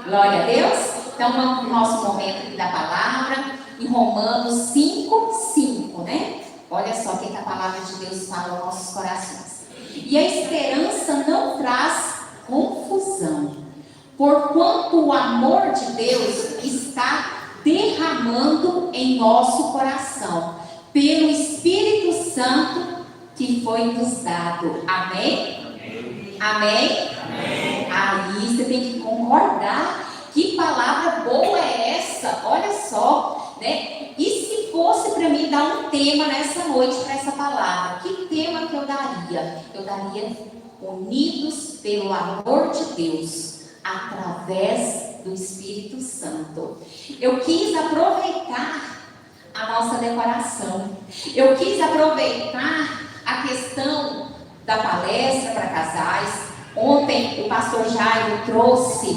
Glória a Deus. Então vamos para o nosso momento aqui da palavra, em Romanos 5:5, né? Olha só o que a palavra de Deus fala aos nossos corações. E a esperança não traz confusão, porquanto o amor de Deus está derramando em nosso coração, pelo Espírito Santo que foi nos dado. Amém? Amém? Amém? Aí você tem que concordar. Que palavra boa é essa? Olha só, né? E se fosse para mim dar um tema nessa noite para essa palavra, que tema que eu daria? Eu daria unidos pelo amor de Deus, através do Espírito Santo. Eu quis aproveitar a nossa decoração. Eu quis aproveitar a questão da palestra para casais. Ontem o pastor Jairo trouxe.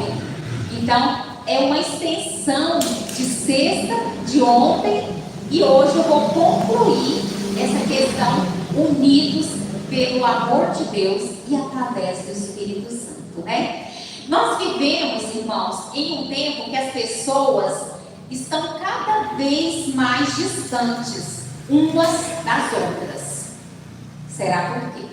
Então, é uma extensão de sexta, de ontem, e hoje eu vou concluir essa questão unidos pelo amor de Deus e através do Espírito Santo, né? Nós vivemos, irmãos, em um tempo que as pessoas estão cada vez mais distantes umas das outras. Será por quê?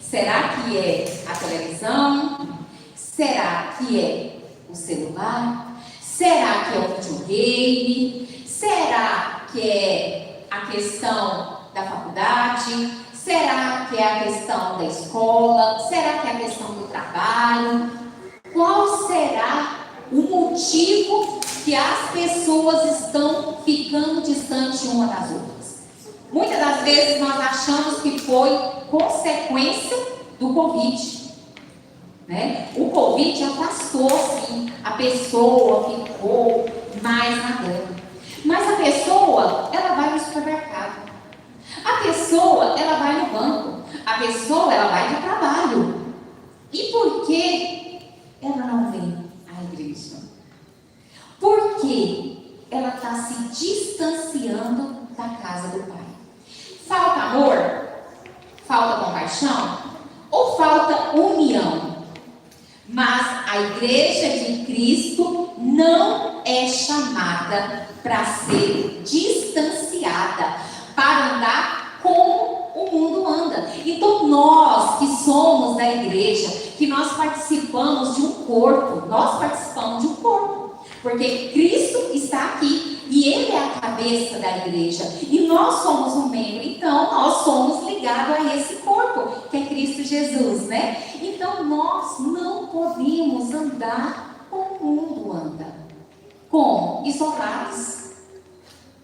Será que é a televisão? Será que é o celular? Será que é o videogame? Será que é a questão da faculdade? Será que é a questão da escola? Será que é a questão do trabalho? Qual será o motivo que as pessoas estão ficando distantes uma das outras? Muitas das vezes nós achamos que foi consequência do Covid. Né? O Covid afastou, sim, a pessoa ficou mais na dela. Mas a pessoa, ela vai no supermercado. A pessoa, ela vai no banco. A pessoa, ela vai no trabalho. E por que ela não vem à igreja? Porque ela está se distanciando da casa do Pai. Falta amor? Falta compaixão? Ou falta união? Mas a igreja de Cristo não é chamada para ser distanciada, para andar como o mundo anda. Então nós que somos da igreja, que nós participamos de um corpo, porque Cristo está aqui e Ele é a cabeça da igreja e nós somos um membro, então nós somos ligados a esse corpo que é Cristo Jesus, né? Então nós não podemos andar como o mundo anda. Como? Isolados,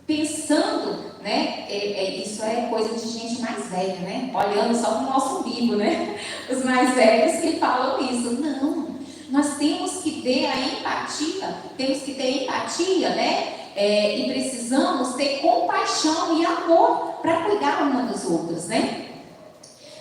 pensando, né? Isso é coisa de gente mais velha, né? Olhando só para o nosso umbigo, né? Os mais velhos que falam isso. Não, nós temos que ter a empatia, né? E precisamos ter compaixão e amor para cuidar uma dos outros, né?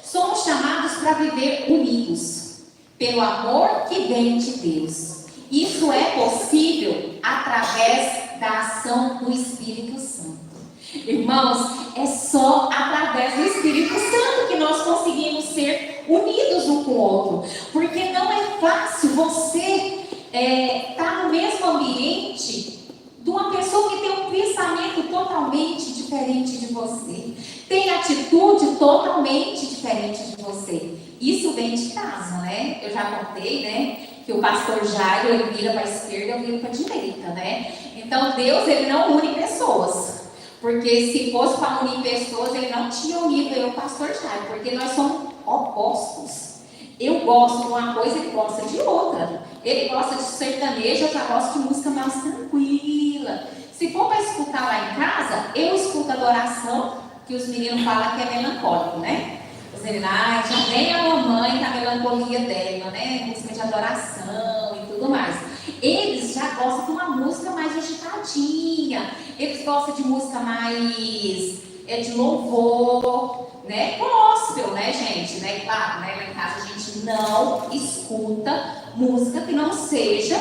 Somos chamados para viver unidos pelo amor que vem de Deus. Isso é possível através da ação do Espírito Santo. Irmãos, é só através do Espírito Santo que nós conseguimos ser unidos um com o outro. Porque não é fácil você estar no mesmo ambiente de uma pessoa que tem um pensamento totalmente diferente de você, tem atitude totalmente diferente de você. Isso vem de casa, né? Eu já contei, né? Que o pastor Jairo, ele vira para a esquerda, eu viro para a direita, né? Então Deus, ele não une pessoas. Porque se fosse para unir pessoas, ele não tinha unido eu, o pastor Jairo, porque nós somos opostos. Eu gosto de uma coisa, ele gosta de outra. Ele gosta de sertanejo, eu já gosto de música mais tranquila. Se for para escutar lá em casa, eu escuto adoração, que os meninos falam que é melancólico, né? Os meninos, já vem a mamãe na melancolia dela, né? Música de adoração e tudo mais. Eles já gostam de uma música mais agitadinha. Eles gostam de música mais de louvor, né? Gospel, né, gente? Né? Claro, né? Lá em casa a gente não escuta música que não seja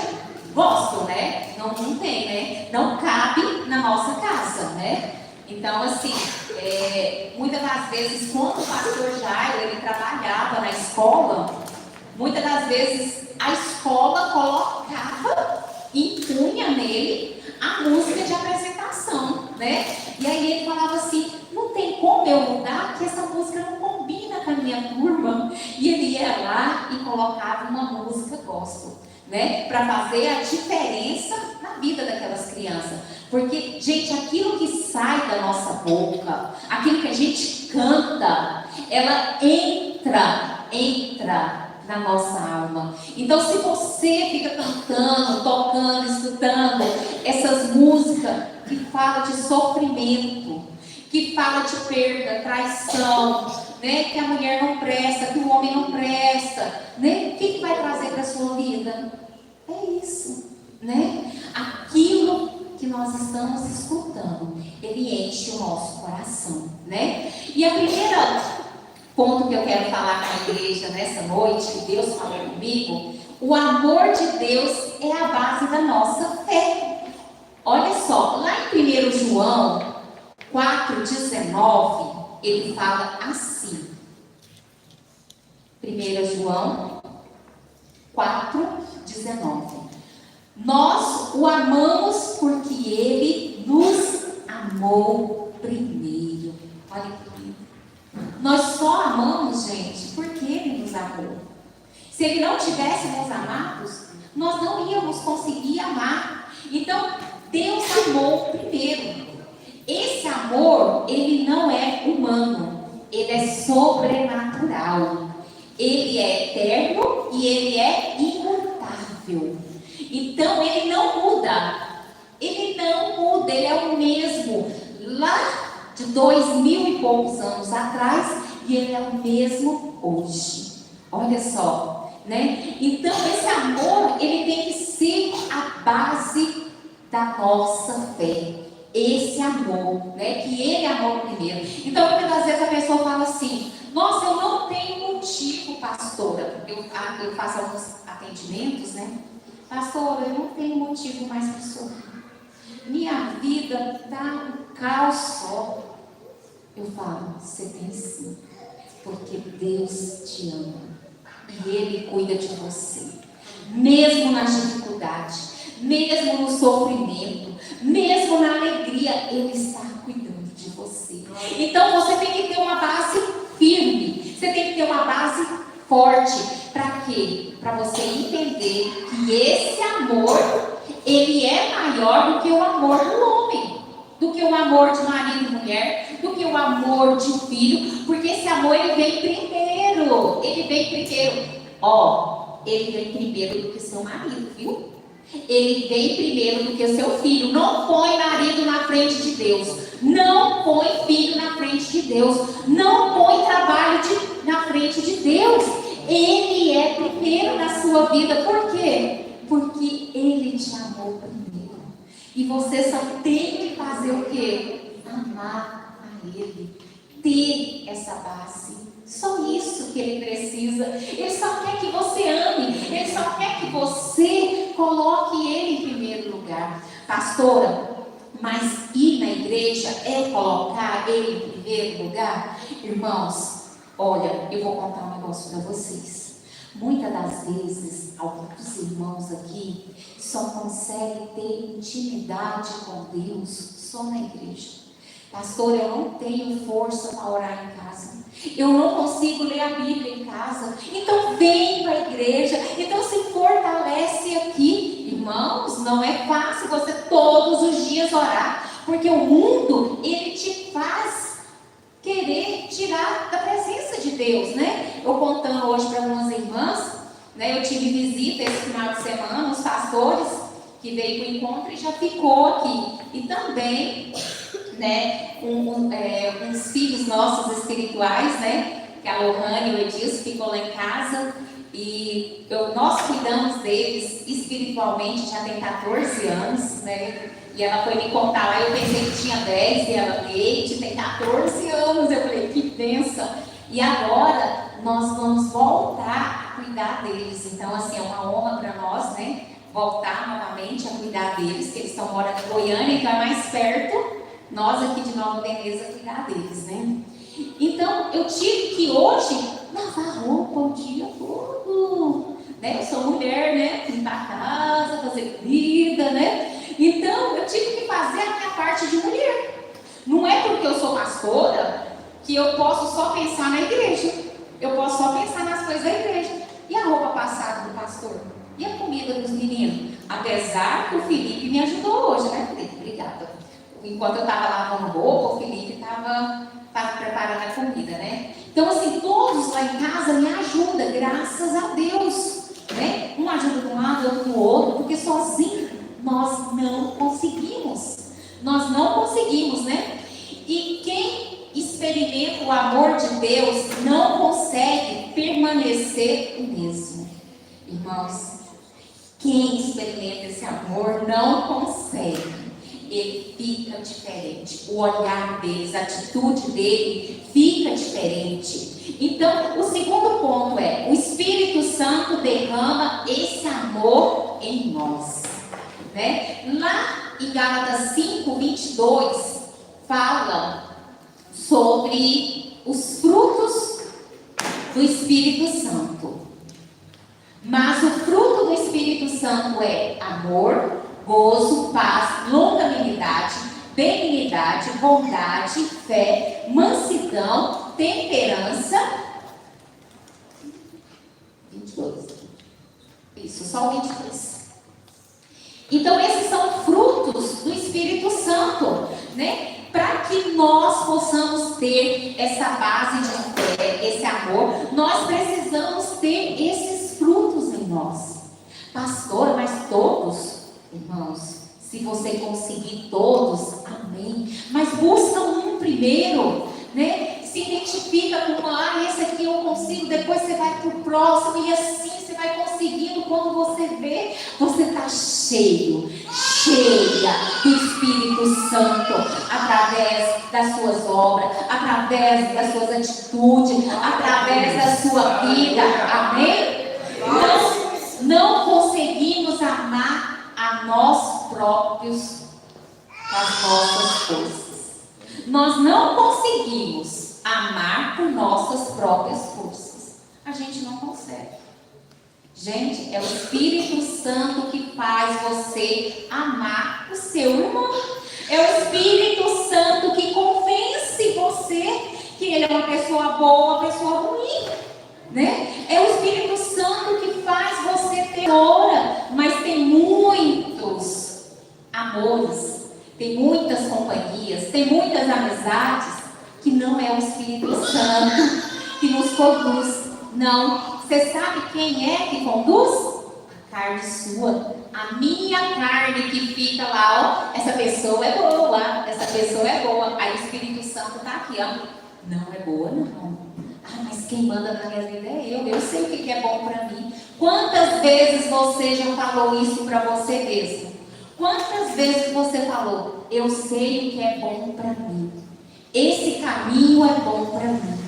gospel, né? Não tem, né? Não cabe na nossa casa, né? Então, assim, muitas das vezes, quando o pastor Jairo, ele trabalhava na escola, muitas das vezes a escola colocava cantava uma música gospel, né? Para fazer a diferença na vida daquelas crianças. Porque, gente, aquilo que sai da nossa boca, aquilo que a gente canta, ela entra na nossa alma. Então, se você fica cantando, tocando, escutando essas músicas que falam de sofrimento, que falam de perda, traição, né? Que a mulher não presta, que o homem não presta, né? O que vai trazer para a sua vida? É isso, né? Aquilo que nós estamos escutando, ele enche o nosso coração, né? E a primeira ponto que eu quero falar com a igreja nessa noite, que Deus falou comigo, o amor de Deus é a base da nossa fé. Olha só, lá em 1 João 4,19, ele fala assim. 1 João 4,19. Nós o amamos porque ele nos amou primeiro. Olha que lindo. Nós só amamos, gente, porque ele nos amou. Se ele não tivesse nos amados, nós não íamos conseguir amar. Então, Deus amou primeiro. Esse amor, ele não é humano, ele é sobrenatural. Ele é eterno e ele é imutável. Então, ele não muda. Ele não muda, ele é o mesmo. Lá de 2000 e poucos anos atrás, e ele é o mesmo hoje. Olha só, né? Então, esse amor, ele tem que ser a base da nossa fé. Esse amor, né? Que ele amou primeiro. Então, muitas vezes a pessoa fala assim: nossa, eu não tenho motivo, pastora. Eu faço alguns atendimentos, né? Pastora, eu não tenho motivo mais para sorrir. Minha vida está um caos só. Eu falo: você tem sim, porque Deus te ama e Ele cuida de você, mesmo nas dificuldades, mesmo no sofrimento, mesmo na alegria, Ele está cuidando de você. Então você tem que ter uma base firme, você tem que ter uma base forte. Para quê? Para você entender que esse amor, ele é maior do que o amor do homem, do que o amor de marido e mulher, do que o amor de filho, porque esse amor, ele vem primeiro. Ele vem primeiro. Ele vem primeiro do que seu marido, viu? Ele vem primeiro do que o seu filho. Não põe marido na frente de Deus. Não põe filho na frente de Deus. Não põe trabalho na frente de Deus. Ele é primeiro na sua vida. Por quê? Porque Ele te amou primeiro. E você só tem que fazer o quê? Amar a Ele. Ter essa base. Só isso que Ele precisa. Ele só quer que você ame. Ele só quer que você coloque Ele em primeiro lugar. Pastora, mas ir na igreja é colocar Ele em primeiro lugar? Irmãos, olha, eu vou contar um negócio para vocês. Muitas das vezes, alguns irmãos aqui só conseguem ter intimidade com Deus só na igreja. Pastor, eu não tenho força para orar em casa. Eu não consigo ler a Bíblia em casa. Então vem para a igreja. Então se fortalece aqui. Irmãos, não é fácil você todos os dias orar. Porque o mundo, ele te faz querer tirar da presença de Deus, né? Eu contando hoje para algumas irmãs, né? Eu tive visita esse final de semana, os pastores que veio para o encontro e já ficou aqui. E também, né, uns filhos nossos espirituais, né? Que a Lohane e o Edilson ficou lá em casa. E nós cuidamos deles espiritualmente já tem 14 anos, né? E ela foi me contar lá, eu pensei que tinha 10, e ela, Leite, tem 14 anos. Eu falei, que bênção. E agora, nós vamos voltar a cuidar deles. Então, assim, é uma honra para nós, né? Voltar novamente a cuidar deles, que eles estão morando em Goiânia, então é mais perto. Nós aqui de Nova Veneza cuidar deles, né? Então, eu tive que hoje lavar roupa o dia todo, né? Eu sou mulher, né? Limpar a casa, fazer comida, né? Então, eu tive que fazer a minha parte de mulher. Não é porque eu sou pastora que eu posso só pensar na igreja. Eu posso só pensar nas coisas da igreja. E a roupa passada do pastor? E a comida dos meninos? Apesar que o Felipe me ajudou hoje, né, Felipe? Obrigada. Enquanto eu estava lavando roupa, o Felipe estava preparando a comida, né? Então, assim, todos lá em casa me ajudam, graças a Deus, né? Um ajuda de um lado, outro do outro, porque sozinho nós não conseguimos. Nós não conseguimos, né? E quem experimenta o amor de Deus não consegue permanecer o mesmo. Irmãos, quem experimenta esse amor não consegue. Ele fica diferente. O olhar deles, a atitude dele fica diferente. Então, o segundo ponto é: o Espírito Santo derrama esse amor em nós, né? Lá em Gálatas 5:22 fala sobre os frutos do Espírito Santo. Mas o fruto do Espírito Santo é amor, gozo, paz, longanimidade, benignidade, bondade, fé, mansidão, temperança. 22. Isso, só o 22. Então, esses são frutos do Espírito Santo, né? Para que nós possamos ter essa base de fé, esse amor, nós precisamos ter esses frutos em nós. Pastor, mas todos, irmãos, se você conseguir todos, amém. Mas busca um primeiro, né? Se identifica com esse aqui eu consigo, depois você vai para o próximo, e assim você vai conseguindo. Quando você vê, você está cheia do Espírito Santo, através das suas obras, através das suas atitudes, através da sua vida, amém? Não conseguimos amar a nós próprios com as nossas forças. Nós não conseguimos amar por nossas próprias forças. A gente não consegue. Gente, é o Espírito Santo que faz você amar o seu irmão. É o Espírito Santo que convence você que ele é uma pessoa boa, uma pessoa ruim, né? É o Espírito Santo que faz você ter hora. Mas tem muitos amores, tem muitas companhias, tem muitas amizades que não é o Espírito Santo que nos conduz. Não. Você sabe quem é que conduz? A carne sua. A minha carne que fica lá, ó. Essa pessoa é boa, essa pessoa é boa. Aí o Espírito Santo está aqui, ó. Não é boa, não. Ah, mas quem manda na minha vida é eu. Eu sei o que é bom para mim. Quantas vezes você já falou isso para você mesmo? Quantas vezes você falou: eu sei o que é bom para mim. Esse caminho é bom para mim.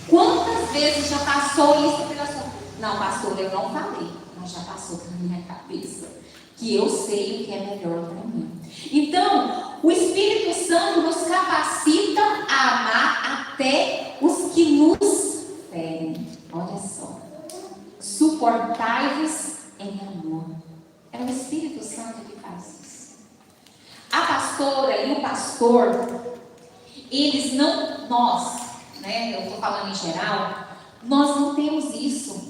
Quantas vezes já passou isso pela sua vida? Não, pastor, eu não falei, mas já passou pela minha cabeça que eu sei o que é melhor para mim. Então, o Espírito Santo nos capacita a amar até os que nos ferem. Olha só. Suportai-vos em amor. É o Espírito Santo que faz isso. A pastora e o pastor, eles não, nós, né, eu estou falando em geral, nós não temos isso.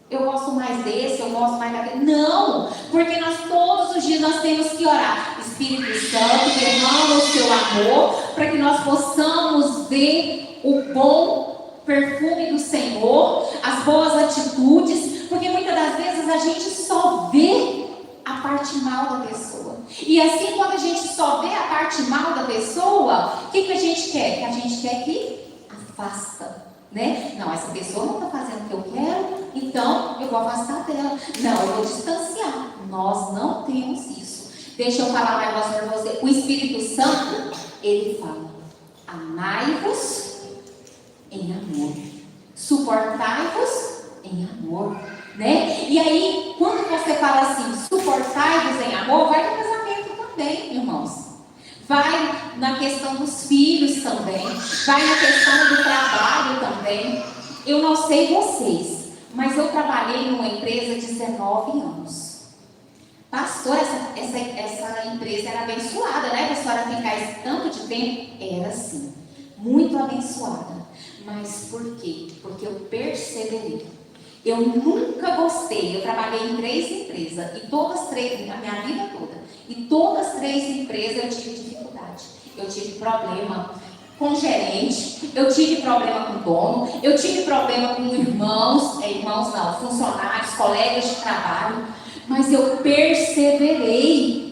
Eu gosto mais desse, eu gosto mais daquele. Não, porque nós todos os dias nós temos que orar. Espírito Santo, derrama o seu amor, para que nós possamos ver o bom perfume do Senhor, as boas atitudes, porque muitas das vezes a gente só vê a parte mal da pessoa. E assim, quando a gente só vê a parte mal da pessoa, o que a gente quer? A gente quer que afasta, né? Não, essa pessoa não está fazendo o que eu quero, então eu vou afastar dela. Não, eu vou distanciar. Nós não temos isso. Deixa eu falar um negócio para você. O Espírito Santo, ele fala: amai-vos em amor, suportai-vos em amor, né? E aí, quando você fala assim, suportai-vos em amor, vai no casamento também, irmãos. Vai na questão dos filhos também, vai na questão do trabalho também. Eu não sei vocês, mas eu trabalhei numa empresa 19 anos. Pastor, essa empresa era abençoada, né? Para a senhora ficar esse tanto de tempo? Era sim, muito abençoada. Mas por quê? Porque eu perseverei. Eu nunca gostei. Eu trabalhei em 3 empresas, e todas 3, na minha vida toda, e todas 3 empresas eu tive dificuldade. Eu tive problema com gerente, eu tive problema com dono, eu tive problema com funcionários, colegas de trabalho, mas eu perseverei.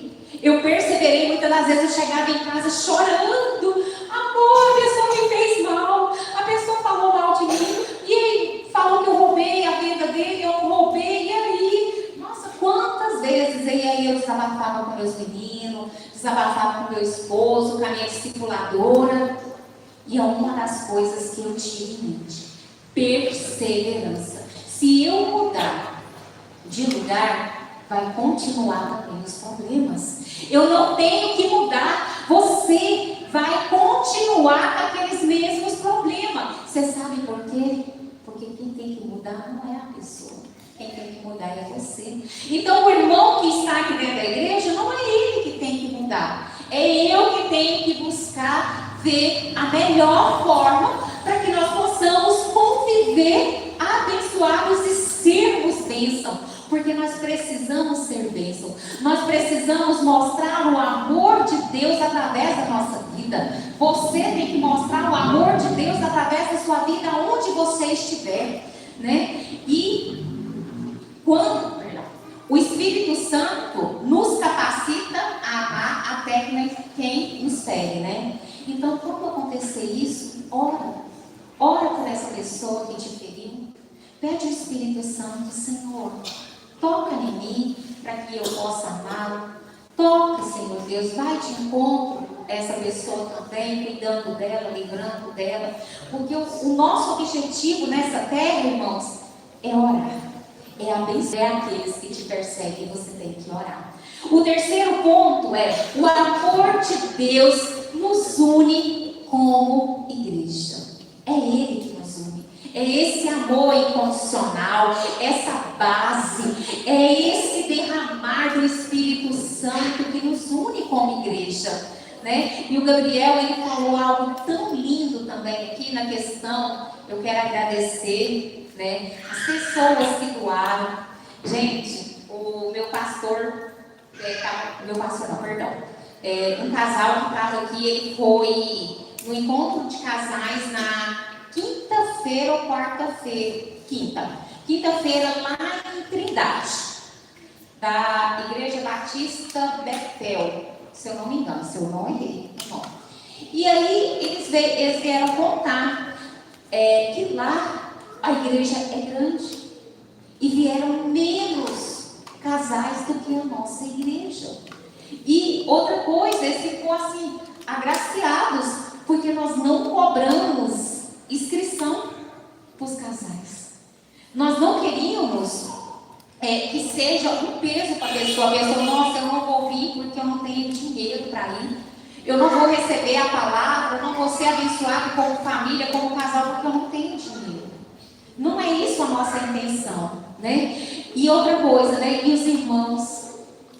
Muitas das vezes eu chegava em casa chorando. Amor, a pessoa me fez mal, a pessoa falou mal de mim, e aí falou que eu roubei a venda dele, eu roubei, e aí? Nossa, quantas vezes? E aí eu desabafava com meus meninos, desabafava com meu esposo, com a minha discipuladora. E é uma das coisas que eu tive em mente: perseverança. Se eu mudar de lugar, vai continuar também os problemas. Eu não tenho que mudar. Você vai continuar com aqueles mesmos problemas. Você sabe por quê? Porque quem tem que mudar não é a pessoa. Quem tem que mudar é você. Então o irmão que está aqui dentro da igreja, não é ele que tem que mudar. É eu que tenho que buscar ver a melhor forma para que nós possamos conviver abençoados e sermos bênção. Porque nós precisamos ser bênção. Nós precisamos mostrar o amor de Deus através da nossa vida. Você tem que mostrar o amor de Deus através da sua vida, onde você estiver, né? E quando o Espírito Santo nos capacita a amar até quem nos fere, né? Então, quando acontecer isso, ora por essa pessoa que te feriu. Pede ao Espírito Santo: Senhor, toca em mim para que eu possa amá-lo. Toca, Senhor Deus, vai de encontro a essa pessoa também, cuidando dela, livrando dela. Porque o nosso objetivo nessa terra, irmãos, é orar. É abençoar aqueles que te perseguem. Você tem que orar. O terceiro ponto é: o amor de Deus nos une como igreja. É Ele que nos une. É esse amor incondicional, essa base, é esse derramar do Espírito Santo que nos une como igreja, né? E o Gabriel, ele falou algo tão lindo também aqui na questão. Eu quero agradecer, né, as pessoas que doaram. Gente, o meu pastor, um casal que estava aqui, ele foi no encontro de casais na quinta-feira ou quarta-feira, quinta-feira lá em Trindade, da Igreja Batista Bethel, se eu não me engano, se eu não errei. E aí eles vieram contar que lá a igreja é grande e vieram menos casais do que a nossa igreja. E outra coisa, eles ficam assim, agraciados, porque nós não cobramos inscrição para os casais. Nós não queríamos que seja um peso para a pessoa. Nossa, eu não vou vir porque eu não tenho dinheiro para ir. Eu não vou receber a palavra, eu não vou ser abençoado como família, como casal, porque eu não tenho dinheiro. Não é isso a nossa intenção, né? E outra coisa, né? E os irmãos,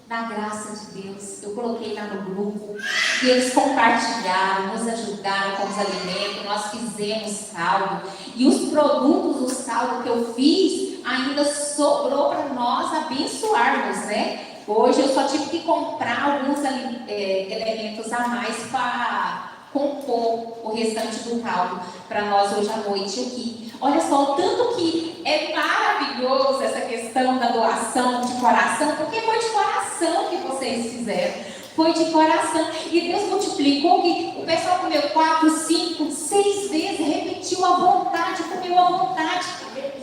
na graça de Deus, eu coloquei lá no grupo, e eles compartilharam, nos ajudaram com os alimentos, nós fizemos caldo, e os produtos dos caldos que eu fiz, ainda sobrou para nós abençoarmos, né? Hoje eu só tive que comprar alguns elementos a mais para compor o restante do caldo para nós hoje à noite aqui. Olha só, o tanto que é maravilhoso essa questão da doação de coração, porque foi de coração que vocês fizeram. Foi de coração. E Deus multiplicou que o pessoal comeu 4, 5, 6 vezes, repetiu à vontade, comeu à vontade.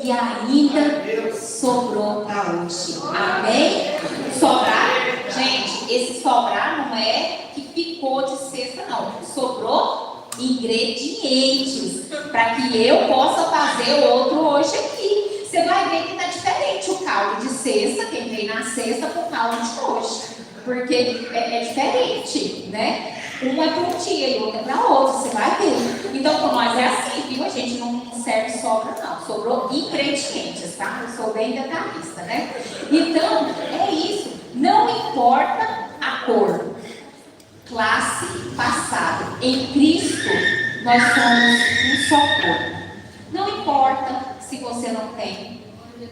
E ainda sobrou para hoje. Amém? Sobrar, gente, esse sobrar não é que ficou de cesta, não. Sobrou ingredientes para que eu possa fazer outro hoje aqui. Você vai ver que está diferente o caldo de sexta, quem veio na sexta, com o caldo de hoje. Porque é diferente, né? Um é para um dia e outro é para outro, você vai ver. Então, com nós é assim, viu? A gente não serve sobra, não. Sobrou ingredientes, tá? Eu sou bem detalhista, né? Então, é isso. Não importa a cor, classe, passado. Em Cristo, nós somos um só corpo. Não importa se você não tem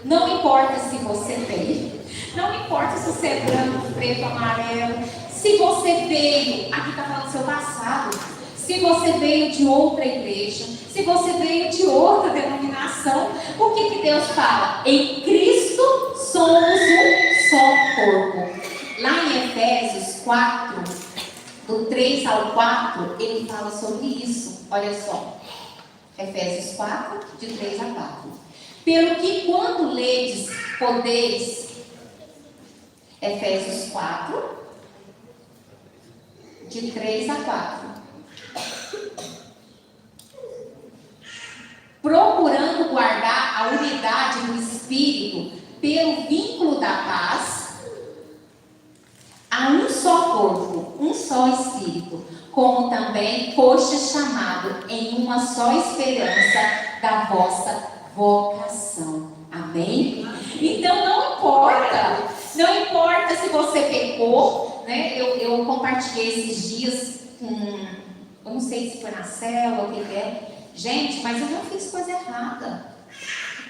Não importa se você veio, não importa se você é branco, preto, amarelo, se você veio, aqui está falando do seu passado, se você veio de outra igreja, se você veio de outra denominação, o que Deus fala? Em Cristo somos um só corpo. Lá em Efésios 4, do 3 ao 4, ele fala sobre isso. Olha só, Efésios 4, de 3 a 4. Pelo que quando ledes, podeis, Efésios 4, de 3 a 4. Procurando guardar a unidade do Espírito pelo vínculo da paz, há um só corpo, um só Espírito, como também fostes chamado em uma só esperança da vossa vocação. Amém? Então não importa se você pecou, né? Eu compartilhei esses dias com, eu não sei se foi na célula ou o que é. Gente, mas eu já fiz coisa errada.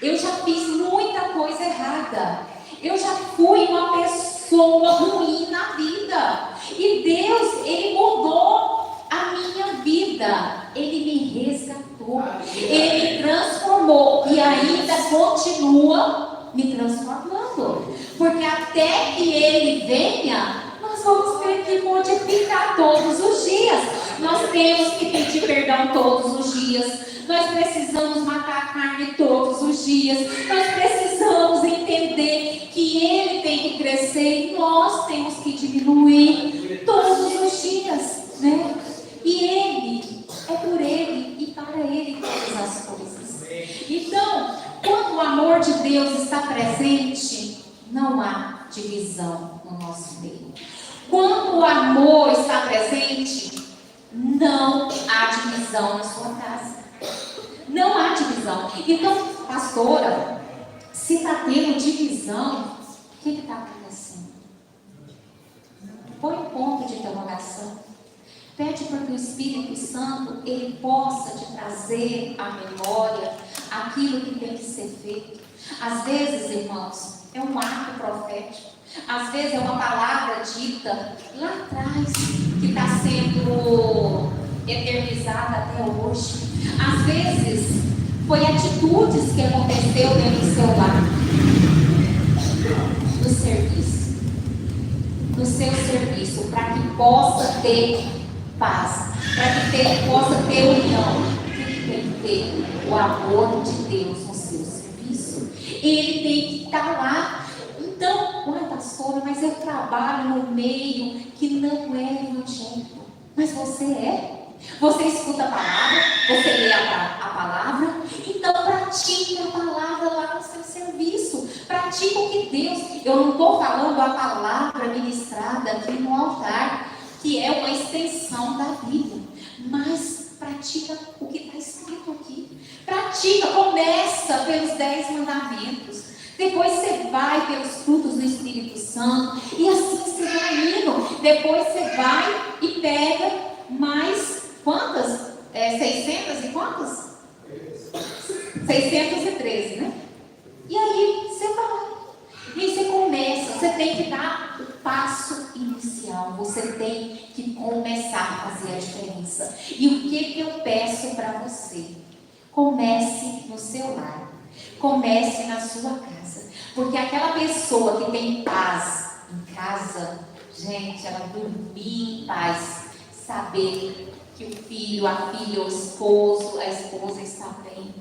Eu já fiz muita coisa errada. Eu já fui uma pessoa ruim na vida. E Deus, Ele mudou a minha vida. Ele me resgatou. Ele me transformou. E ainda continua me transformando. Porque até que Ele venha, nós vamos ter que modificar todos os dias. Nós temos que pedir perdão todos os dias. Nós precisamos matar a carne todos os dias. Nós precisamos entender que Ele tem que crescer e nós temos que diminuir todos os dias, né? E Ele, é por Ele e para Ele todas as coisas. Então, quando o amor de Deus está presente, não há divisão no nosso meio. Quando o amor está presente, não há divisão na sua casa. Não há divisão. Então, pastora, se está tendo divisão, o que está acontecendo? Põe um ponto de interrogação. Pede para que o Espírito Santo, Ele possa te trazer à memória aquilo que tem que ser feito. Às vezes, irmãos, é um ato profético. Às vezes é uma palavra dita lá atrás que está sendo eternizada até hoje. Às vezes foi atitudes que aconteceu dentro do seu lar, no serviço, no seu serviço, para que possa ter paz, para que possa ter união. Tem que ter o amor de Deus no seu serviço. Ele tem que estar lá. Então, ué, pastora, mas eu trabalho no meio que não é evangélico. Mas você é. Você escuta a palavra, você lê a palavra, então pratique a palavra lá no seu serviço. Pratique o que Deus. Eu não estou falando a palavra ministrada aqui no altar, que é uma extensão da Bíblia, mas pratica o que está escrito aqui. Pratica, começa pelos 10 mandamentos. Depois você vai pelos frutos do Espírito Santo. E assim você vai indo. Depois você vai e pega mais quantas? 600 e quantas? 613, né? E aí você vai. E aí você começa. Você tem que dar o passo inicial. Você tem que começar a fazer a diferença. E o que eu peço para você? Comece no seu lar. Comece na sua casa. Porque aquela pessoa que tem paz em casa, gente, ela dormir em paz, saber que o filho, a filha, o esposo, a esposa está bem.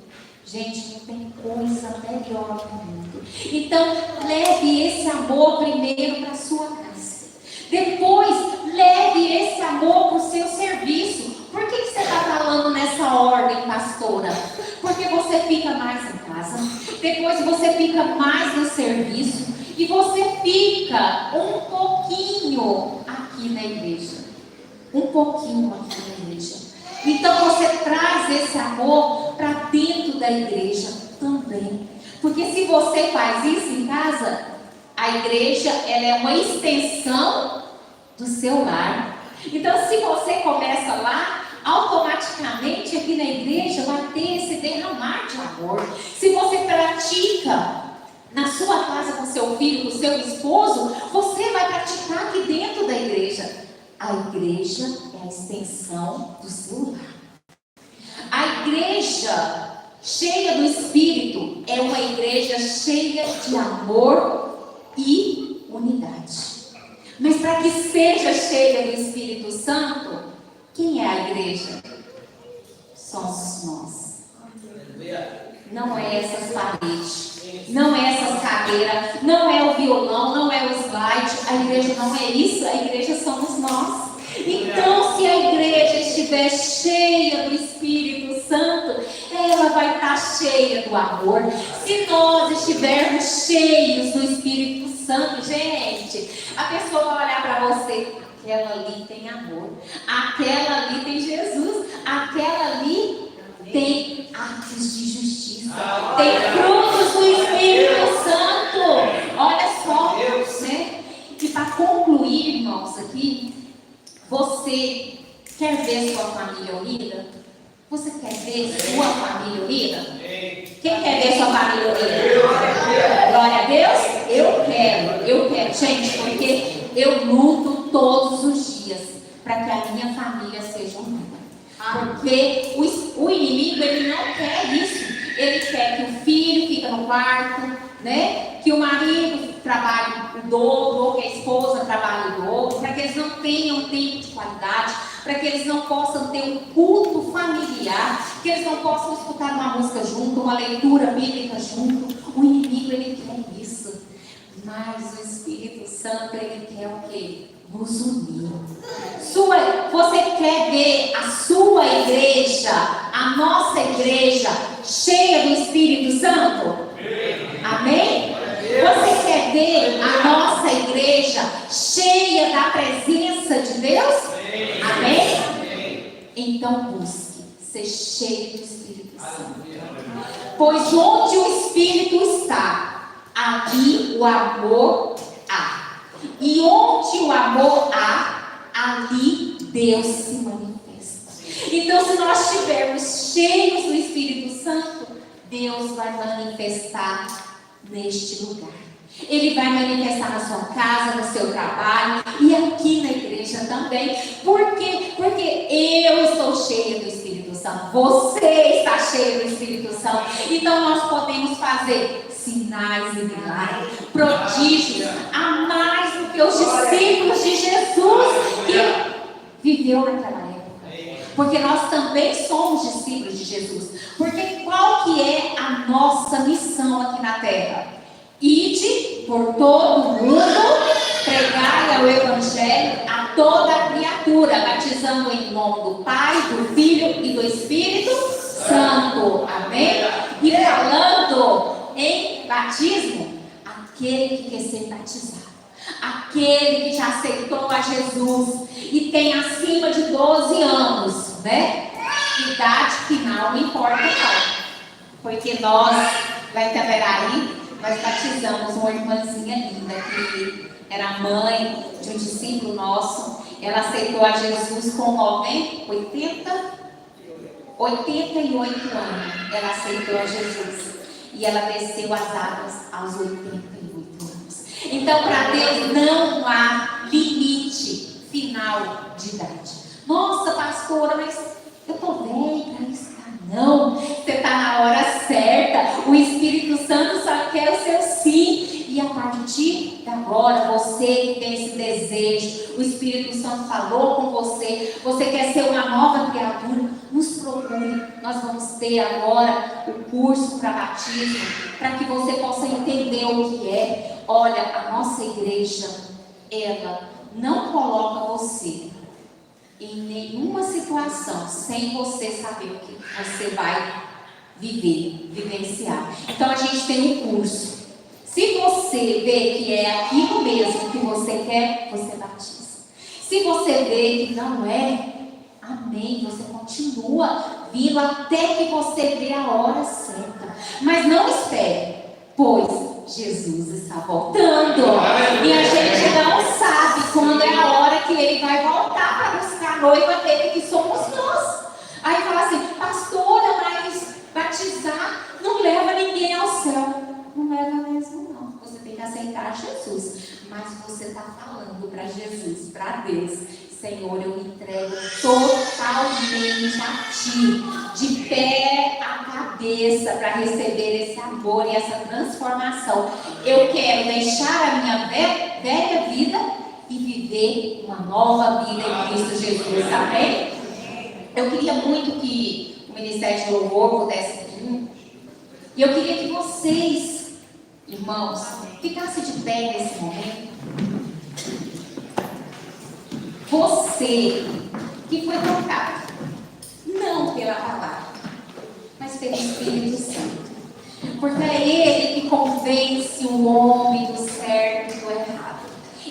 Gente, não tem coisa melhor no mundo. Então, leve esse amor primeiro para a sua casa. Depois, leve esse amor para o seu serviço. Por que você está falando nessa ordem, pastora? Porque você fica mais em casa, depois você fica mais no serviço e você fica um pouquinho aqui na igreja. Um pouquinho aqui na igreja. Então você traz esse amor para dentro da igreja também. Porque se você faz isso em casa, a igreja ela é uma extensão do seu lar. Então se você começa lá, automaticamente aqui na igreja vai ter esse derramar de amor. Se você pratica na sua casa com seu filho, com seu esposo, você vai praticar aqui dentro da igreja. A igreja é a extensão do seu lar. A igreja cheia do Espírito é uma igreja cheia de amor e unidade. Mas para que seja cheia do Espírito Santo, quem é a igreja? Somos nós. Não é essas paredes, não é essas cadeiras, não é o violão, não é o slide. A igreja não é isso, a igreja somos nós. Então, se a igreja estiver cheia do Espírito Santo, ela vai estar cheia do amor. Se nós estivermos cheios do Espírito Santo, gente, a pessoa vai olhar para você: aquela ali tem amor, aquela ali tem Jesus, aquela ali tem atos de justiça, tem frutos do Espírito Santo. Olha só, né? E para concluir, irmãos, aqui, você quer ver sua família unida? Você quer ver sua família unida? Quem quer ver sua família unida? Glória a Deus? Eu quero, gente, porque eu luto todos os dias para que a minha família seja unida. Porque o inimigo, ele não quer isso. Ele quer que o filho fique no quarto, né? Que o marido trabalhe o dobro, ou que a esposa trabalhe o dobro, para que eles não tenham tempo de qualidade, para que eles não possam ter um culto familiar, que eles não possam escutar uma música junto, uma leitura bíblica junto. O inimigo, ele quer isso. Mas o Espírito Santo, ele quer o quê? Nos unir. Você quer ver a sua igreja, a nossa igreja, cheia do Espírito Santo? Amém? Você quer ver a nossa igreja cheia da presença de Deus? Amém? Então busque ser cheio do Espírito Santo. Pois onde o Espírito está, ali o amor há. E onde o amor há, ali Deus se manifesta. Então, se nós estivermos cheios do Espírito Santo, Deus vai manifestar neste lugar. Ele vai manifestar na sua casa, no seu trabalho e aqui na igreja também. Por quê? Porque eu estou cheia do Espírito Santo. Você está cheio do Espírito Santo. Então nós podemos fazer sinais e milagres, prodígios, a mais do que os discípulos de Jesus que viveu naquela época. Porque nós também somos discípulos de Jesus. Porque qual que é a nossa missão aqui na terra? Ide por todo o mundo, pregai o Evangelho a toda a criatura, batizando em nome do Pai, do Filho e do Espírito Santo. Amém? E falando em batismo, aquele que quer ser batizado, aquele que já aceitou a Jesus e tem acima de 12 anos, né? Idade final não importa não, porque nós, lá em Itaperaí, nós batizamos uma irmãzinha linda que era mãe de um discípulo nosso. Ela aceitou a Jesus com 88 anos. Ela aceitou a Jesus e ela desceu as águas aos 88 anos. Então, para Deus não há limite final de idade. Nossa, pastora, mas eu estou velha para isso. Não, você está na hora certa. O Espírito Santo só quer o seu sim. E a partir de agora, você que tem esse desejo, o Espírito Santo falou com você, você quer ser uma nova criatura, nos procure. Nós vamos ter agora o curso para batismo, para que você possa entender o que é. Olha, a nossa igreja, ela não coloca você em nenhuma situação sem você saber o que você vai vivenciar. Então a gente tem um curso. Se você vê que é aquilo mesmo que você quer, você batiza. Se você vê que não é, amém, você continua vindo até que você vê a hora certa. Mas não espere, pois Jesus está voltando. E a gente não sabe quando é a hora que ele vai voltar para buscar a noiva dele, que somos nós. Aí fala assim, pastora, mas batizar não leva ninguém ao céu. Não leva mesmo. você está falando para Jesus, para Deus: Senhor, eu me entrego totalmente a Ti, de pé a cabeça, para receber esse amor e essa transformação. Eu quero deixar a minha velha vida e viver uma nova vida em Cristo Jesus. Amém? Eu queria muito que o Ministério de Louvor pudesse vir. E eu queria que vocês, irmãos, ficassem de pé nesse momento. Você que foi tocado, não pela palavra, mas pelo Espírito Santo. Porque é Ele que convence o homem do certo e do errado.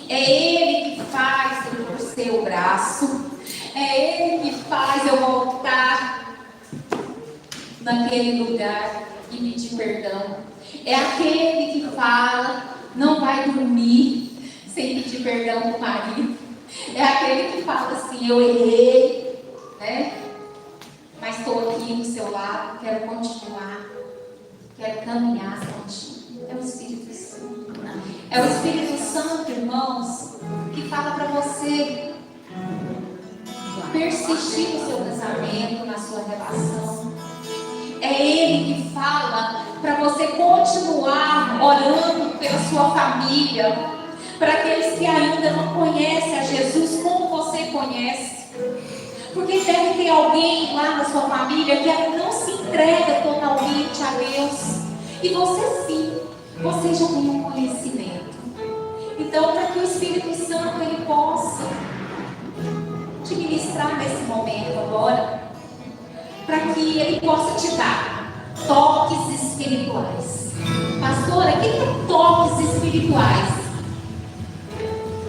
É Ele que faz eu torcer o braço. É Ele que faz eu voltar naquele lugar e pedir perdão. É aquele que fala: não vai dormir sem pedir perdão para o marido. É aquele que fala assim: eu errei, né? Mas estou aqui do seu lado, quero continuar, quero caminhar contigo. É o Espírito Santo. É o Espírito Santo, irmãos, que fala para você persistir no seu casamento, na sua relação. É Ele que fala para você continuar orando pela sua família, para aqueles que ainda não conhecem a Jesus como você conhece. Porque deve ter alguém lá na sua família que ainda não se entrega totalmente a Deus. E você sim, você já tem um conhecimento. Então, para que o Espírito Santo ele possa te ministrar nesse momento agora, para que ele possa te dar toques espirituais. Pastora, o que é toques espirituais?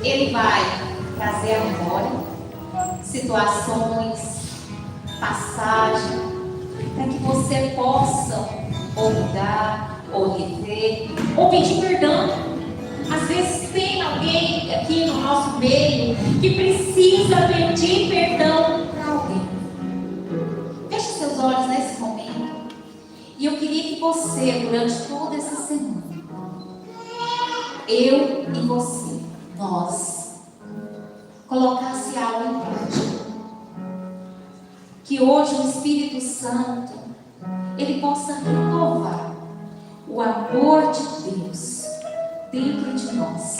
Ele vai trazer à memória situações, passagem, para que você possa ou mudar, ou rever, ou pedir perdão. Às vezes tem alguém aqui no nosso meio que precisa pedir perdão para alguém. Feche seus olhos nesse momento. E eu queria que você, durante toda essa semana, eu e você, nós, colocasse algo em prática. Que hoje o Espírito Santo ele possa renovar o amor de Deus dentro de nós.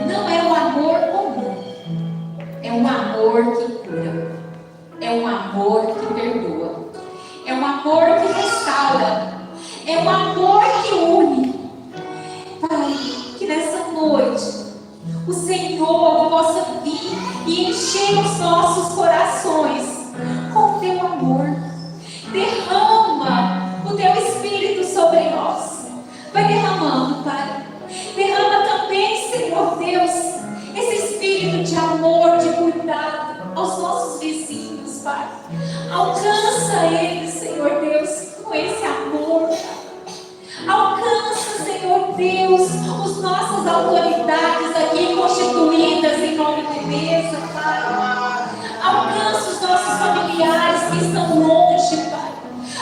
Não é um amor comum, é um amor que cura, é um amor que perdoa, é um amor que restaura, é um amor que une. Pai, que nessa noite o Senhor possa vir e encher os nossos corações com o teu amor. Derrama o teu Espírito sobre nós. Vai derramando, Pai. Derrama também, Senhor Deus, esse Espírito de amor, de cuidado aos nossos vizinhos, Pai. Alcança eles, Senhor Deus, com esse amor. Alcança, Senhor Deus, as nossas autoridades aqui constituídas em nome de Deus, Pai. Alcança os nossos familiares que estão longe, Pai.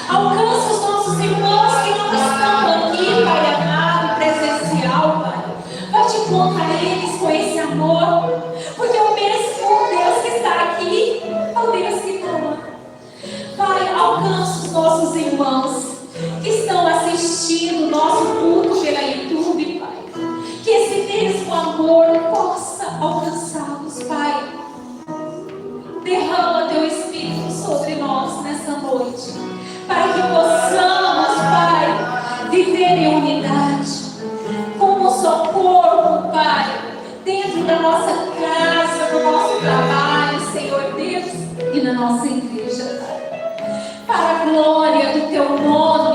Alcança os nossos irmãos que não estão aqui, Pai amado, presencial, Pai. Vai te encontrar eles com esse amor, porque o mesmo Deus que está aqui é o Deus que ama. Pai, alcança os nossos irmãos que estão assistindo o nosso culto pela YouTube, Pai. Que esse mesmo amor possa alcançá-los, Pai. Derrama teu Espírito sobre nós nessa noite, para que possamos, Pai, viver em unidade, como um só corpo, Pai, dentro da nossa casa, no nosso trabalho, Senhor Deus, e na nossa igreja, Pai. Para a glória do teu nome,